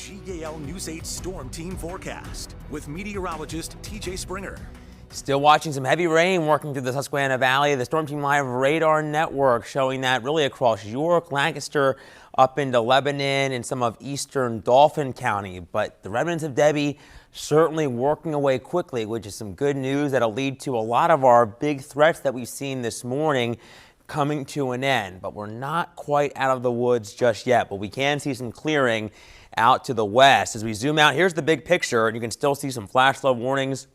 GAL News 8 Storm Team forecast with meteorologist TJ Springer. Still watching some heavy rain working through the Susquehanna Valley. The Storm Team Live radar network showing that really across York, Lancaster, up into Lebanon and some of eastern Dauphin County. But the remnants of Debbie certainly working away quickly, which is some good news that'll lead to a lot of our big threats that we've seen this morning coming to an end. But we're not quite out of the woods just yet, but we can see some clearing out to the west. As we zoom out, here's the big picture, and you can still see some flash flood warnings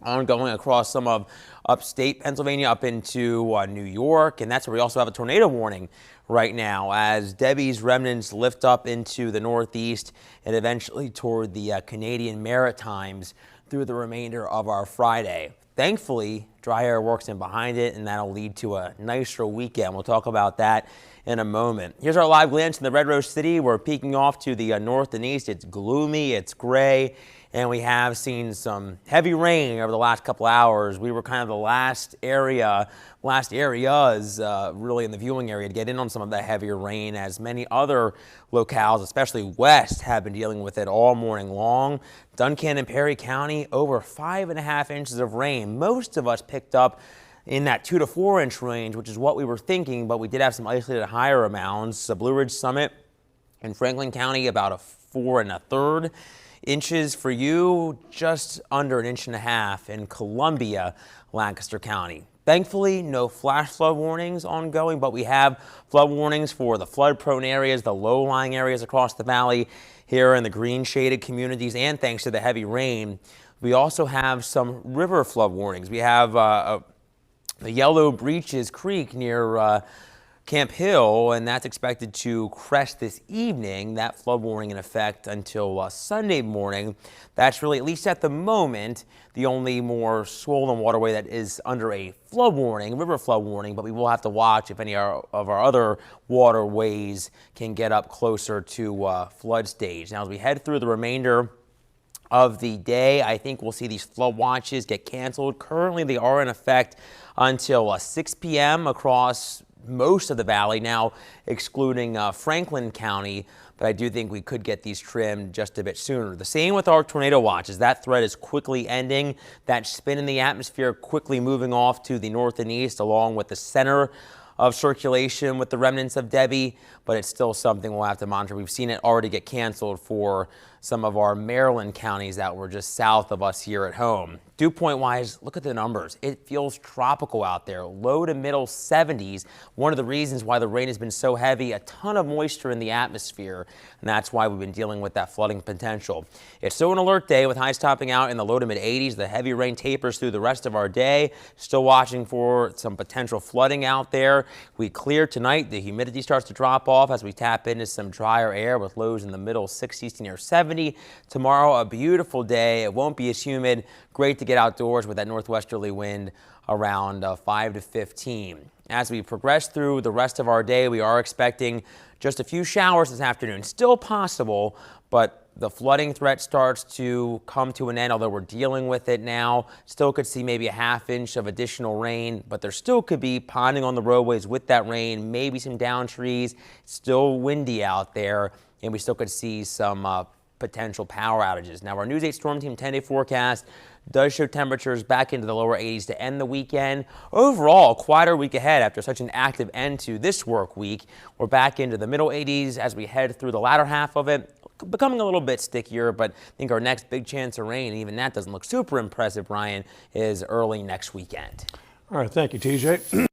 ongoing across some of upstate Pennsylvania up into New York, and that's where we also have a tornado warning right now as Debbie's remnants lift up into the northeast and eventually toward the Canadian Maritimes through the remainder of our Friday. Thankfully, dry air works in behind it, and that'll lead to a nicer weekend. We'll talk about that in a moment. Here's our live glance in the Red Rose City. We're peeking off to the north and east. It's gloomy, it's gray, and we have seen some heavy rain over the last couple hours. We were kind of the last areas really in the viewing area to get in on some of that heavier rain, as many other locales, especially west, have been dealing with it all morning long. Duncan and Perry County, over 5.5 inches of rain. Most of us picked up in that 2 to 4 inch range, which is what we were thinking, but we did have some isolated higher amounts. Blue Ridge Summit in Franklin County, about a 4 1/3 inches for you, just under 1.5 inches in Columbia, Lancaster County. Thankfully, no flash flood warnings ongoing, but we have flood warnings for the flood-prone areas, the low-lying areas across the valley here in the green-shaded communities, and thanks to the heavy rain, we also have some river flood warnings. We have the Yellow Breeches Creek near Camp Hill, and that's expected to crest this evening. That flood warning in effect until Sunday morning. That's really, at least at the moment, the only more swollen waterway that is under a flood warning, river flood warning, but we will have to watch if any of our other waterways can get up closer to flood stage. Now, as we head through the remainder of the day, I think we'll see these flood watches get canceled. Currently, they are in effect until 6 p.m. across most of the valley, now excluding Franklin County, but I do think we could get these trimmed just a bit sooner. The same with our tornado watches. That threat is quickly ending. That spin in the atmosphere quickly moving off to the north and east, along with the center of circulation with the remnants of Debbie, but it's still something we'll have to monitor. We've seen it already get canceled for some of our Maryland counties that were just south of us here at home. Dew point wise, look at the numbers. It feels tropical out there, low to middle 70s. One of the reasons why the rain has been so heavy, a ton of moisture in the atmosphere, and that's why we've been dealing with that flooding potential. It's still an alert day with highs topping out in the low to mid 80s. The heavy rain tapers through the rest of our day. Still watching for some potential flooding out there. We clear tonight. The humidity starts to drop off as we tap into some drier air with lows in the middle 60s to near 70. Tomorrow, a beautiful day. It won't be as humid. Great to get outdoors with that northwesterly wind around 5 to 15. As we progress through the rest of our day, we are expecting just a few showers this afternoon. Still possible, but the flooding threat starts to come to an end, although we're dealing with it now. Still could see maybe a ½ inch of additional rain, but there still could be ponding on the roadways with that rain, maybe some down trees. Still windy out there, and we still could see some potential power outages. Now, our News 8 Storm Team 10-day forecast does show temperatures back into the lower 80s to end the weekend. Overall, quieter week ahead after such an active end to this work week. We're back into the middle 80s as we head through the latter half of it, becoming a little bit stickier, but I think our next big chance of rain, even that doesn't look super impressive, Brian, is early next weekend. All right, thank you, TJ.